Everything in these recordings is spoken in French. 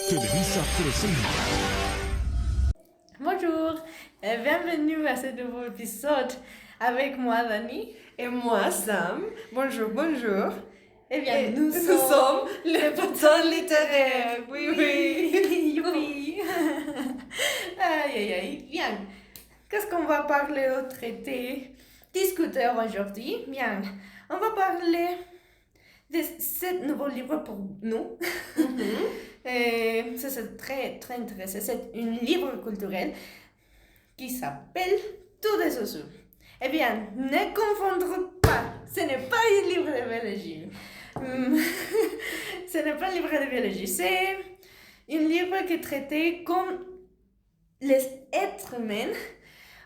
Televisa presenta. Bonjour et bienvenue à ce nouveau épisode avec moi, Dani. Et moi, Sam. Bonjour, bonjour. Eh bien, Et nous sommes les potins littéraires. Oui, oui. Youpi. Aïe, aïe, aïe. Bien. Qu'est-ce qu'on va parler au traité discuter aujourd'hui? Bien. On va parler de ce nouveau livre pour nous. Et ça, c'est très, très intéressant. C'est un livre culturel qui s'appelle Tout des Osseux. Eh bien, ne confondre pas. Ce n'est pas un livre de biologie. Ce n'est pas un livre de biologie. C'est un livre qui traite comme les êtres humains.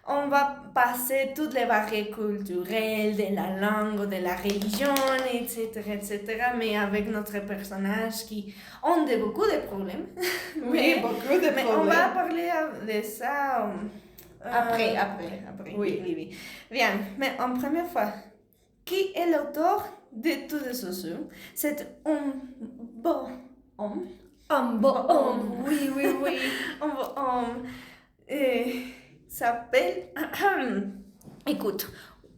On va passer toutes les barrières culturelles, de la langue, de la religion, etc. Mais avec notre personnage qui ont beaucoup de problèmes. Oui, beaucoup de Mais problèmes. on va parler de ça après. Oui. Bien, mais en première fois, qui est l'auteur de Tout des Osseux? C'est un beau homme. Un beau homme. Oui, oui, oui. Un beau homme. S'appelle... Écoute,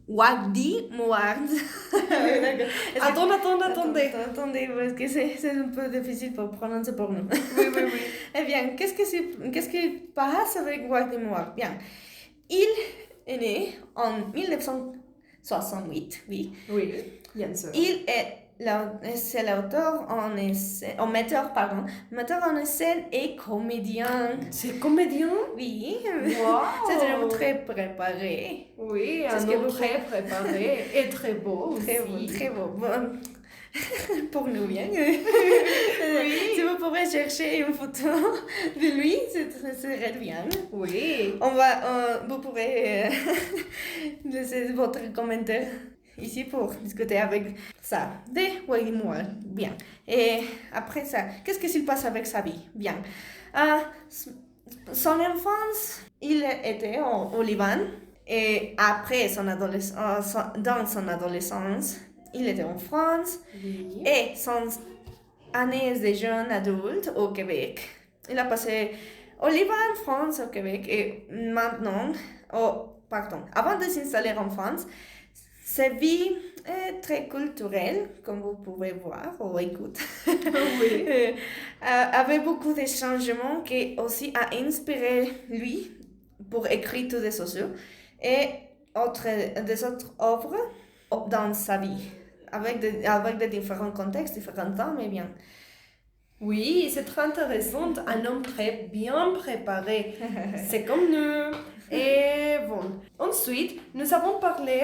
Wagdi Mouard. Attendez. Attendez, parce que c'est un peu difficile pour prononcer pour nous. Oui. Eh bien, qu'est-ce qui passe avec Wagdi Mouard? Bien, il est né en 1968, oui. Oui, bien sûr. C'est l'auteur metteur en scène et comédien. C'est comédien? Oui, Wow. c'est un homme très préparé. Oui, C'est ce un que homme vous très préparé et très beau Très aussi. beau, très beau. Bon, pour nous, bien. Oui. Si vous pourrez chercher une photo de lui, ce serait bien. Oui. Vous pourrez laisser votre commentaire ici pour discuter avec ça. De Wagimois, bien. Et après ça, qu'est-ce qui se passe avec sa vie? Bien. Son enfance, il était au Liban. Et après dans son adolescence, il était en France. Oui. Et son année de jeune adulte au Québec. Il a passé au Liban, en France, au Québec. Et maintenant, avant de s'installer en France, sa vie est très culturelle, comme vous pouvez voir ou écouter. Oui. Avec beaucoup de changements qui aussi a inspiré lui pour écrire Tout des Osseux et des autres œuvres dans sa vie, avec des différents contextes, différents temps, mais bien. Oui, c'est très intéressant, un homme très bien préparé. C'est comme nous. Et bon, ensuite, nous avons parlé,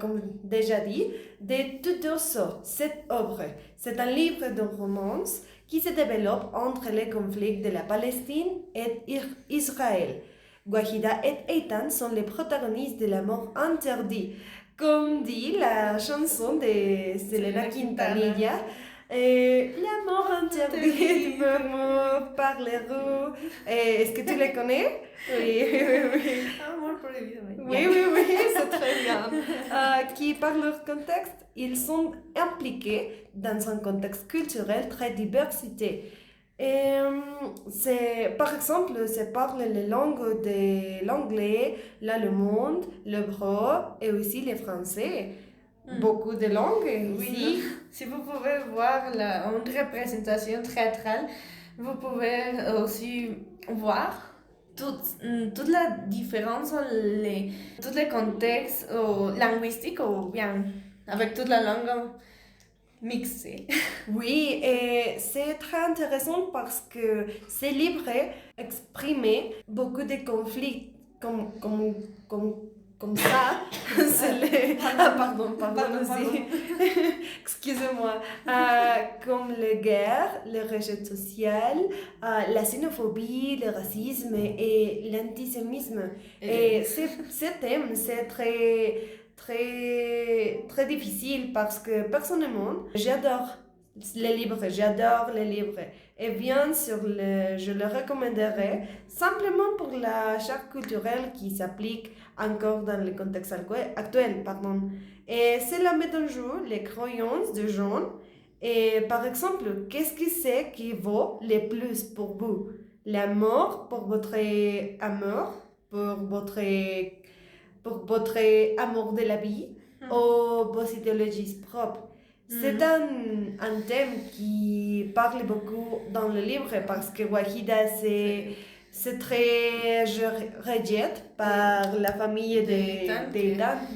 comme déjà dit, de Tout des Osseux, cette œuvre. C'est un livre de romance qui se développe entre les conflits de la Palestine et Israël. Wahida et Eitan sont les protagonistes de La mort interdite, comme dit la chanson de Selena Quintanilla. La mort interdite me par les rues. Est-ce que tu les connais? Oui. Amour prohibido. Oui, c'est très bien. Qui, par leur contexte, ils sont impliqués dans un contexte culturel très diversité. Et par exemple, c'est parle les langues de l'anglais, l'allemand, l'hébreu et aussi le français. Beaucoup de langues Oui, aussi. si vous pouvez voir une représentation théâtrale, vous pouvez aussi voir toute la différence, tous les contextes linguistiques, ou bien avec toute la langue mixée. Oui, et c'est très intéressant parce que ces livres expriment beaucoup de conflits comme ça. Pardon aussi. Excusez-moi. Comme les guerres, le rejet social, la xénophobie, le racisme et l'antisémitisme. Et ce thème, c'est très difficile parce que personnellement, j'adore les livres. Et bien sûr, je le recommanderais simplement pour la charte culturelle qui s'applique encore dans le contexte actuel. Et cela met en jeu les croyances de gens Et par exemple, qu'est-ce que c'est qui vaut le plus pour vous? L'amour pour votre amour, pour votre amour de la vie ou vos idéologies propres? C'est un thème qui parle beaucoup dans le livre parce que Wahida, c'est très rejeté par la famille d'Ethan,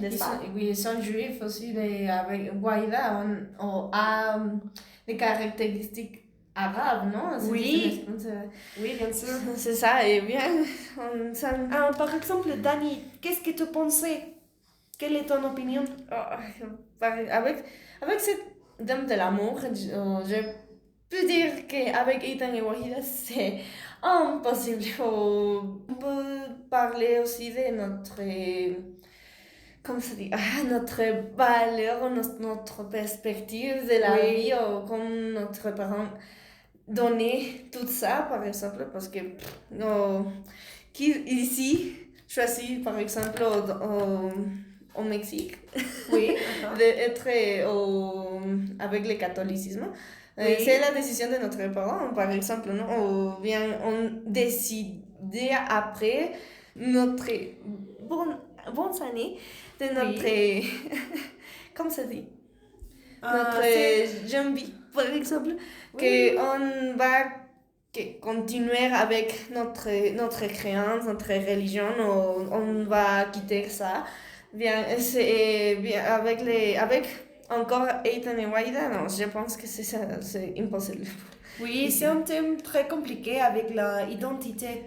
n'est-ce pas? Oui, ils sont juifs aussi. Avec Wahida, on a des caractéristiques arabes, non? Oui, oui, bien sûr. C'est ça, et bien, Par exemple, Dani, qu'est-ce que tu pensais? Quelle est ton opinion? Avec ce thème de l'amour, je peux dire qu'avec Ethan et Wahida, c'est impossible. On peut parler aussi de comment ça dit, notre valeur, notre perspective de la vie, ou comme notre parent donnait tout ça, par exemple, parce que qui ici choisit, par exemple, au Mexique, d'être avec le catholicisme. C'est la décision de notre parent, par exemple, non? Ou bien on décidait après notre bonne année de notre comment ça dit, notre jeune vie, par exemple, qu'on va continuer avec notre créance, notre religion, on va quitter ça. Bien, avec encore Ethan et Wahida, non, je pense que c'est impossible. Oui, c'est un thème très compliqué avec l'identité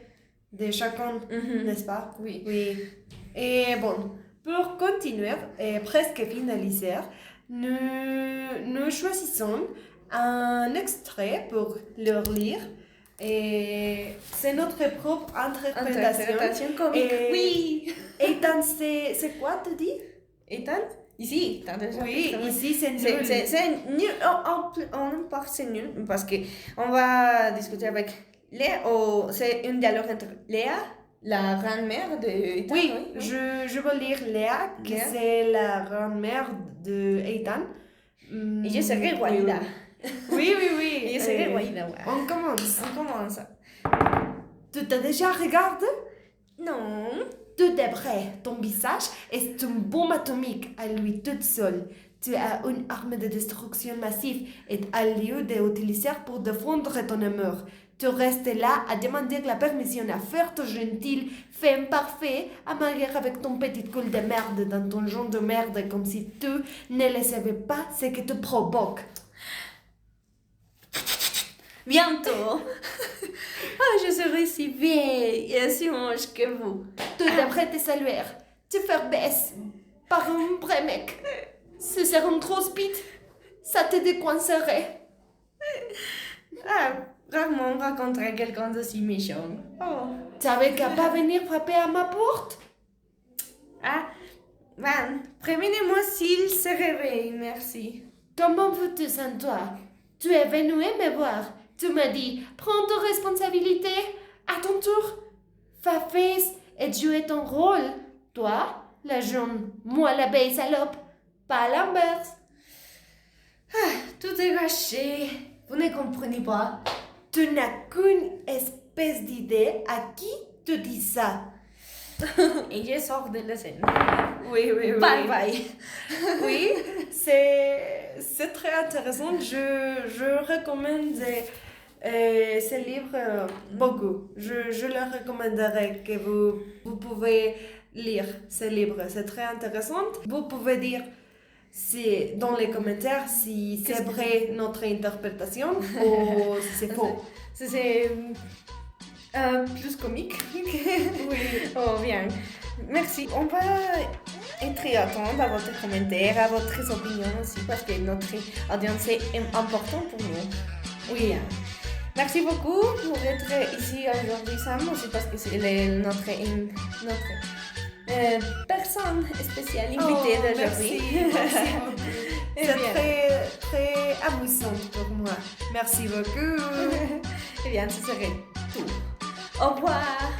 de chacun, n'est-ce pas? Oui. Et bon, pour continuer et presque finaliser, nous choisissons un extrait pour leur lire. Et c'est notre propre interprétation comique. Oui. Ethan, c'est quoi, tu dis? Ethan? Ici, oui, ici c'est nul. C'est nul. On part c'est nul parce que on va discuter avec Léa. C'est un dialogue entre Léa, la grand-mère de Ethan. Oui, je veux lire Léa, qui c'est la grand-mère de Ethan. Et je serai Wahida. Oui. Et je serai Wahida. On commence. Tu t'as déjà regardé? Non. Tu devrais. Ton visage est une bombe atomique à lui toute seule. Tu as une arme de destruction massive et au lieu d'utiliser pour défendre ton amour, tu restes là à demander la permission à faire ton gentil, femme parfait, à marier avec ton petit cul de merde dans ton genre de merde comme si tu ne le savais pas ce que tu provoques. Bientôt. Je serai si vieille et si moche que vous. Tu devrais te saluer, te faire baisse par un vrai mec. Ce serait un trop speed, ça te décoincerait. Rarement rencontrer quelqu'un d'aussi méchant. Tu avais qu'à pas venir frapper à ma porte? Prévenez-moi s'il se réveille, merci. Comment veux-tu sans toi? Tu es venu me voir. Tu m'as dit, prends tes responsabilités. À ton tour, fais face et jouer ton rôle. Toi, la jaune, moi la belle salope. Pas l'inverse. Tout est gâché. Vous ne comprenez pas. Tu n'as qu'une espèce d'idée à qui tu dis ça. Et je sors de la scène. Oui. Bye bye. Oui, c'est très intéressant. Je recommande ce livre beaucoup. Je le recommanderais que vous pouvez lire ce livre. C'est très intéressant. Vous pouvez dire dans les commentaires si c'est vrai notre interprétation ou si c'est faux. C'est plus comique. Oui. Oh, bien. Merci. On va être attendre à votre commentaire, à votre opinion aussi, parce que notre audience est importante pour nous. Oui. Merci beaucoup pour être ici aujourd'hui, Sam, aussi parce que c'est notre personne spéciale invitée d'aujourd'hui. Merci beaucoup. C'est très amusant pour moi. Merci beaucoup. Eh bien, ce serait tout. Au revoir.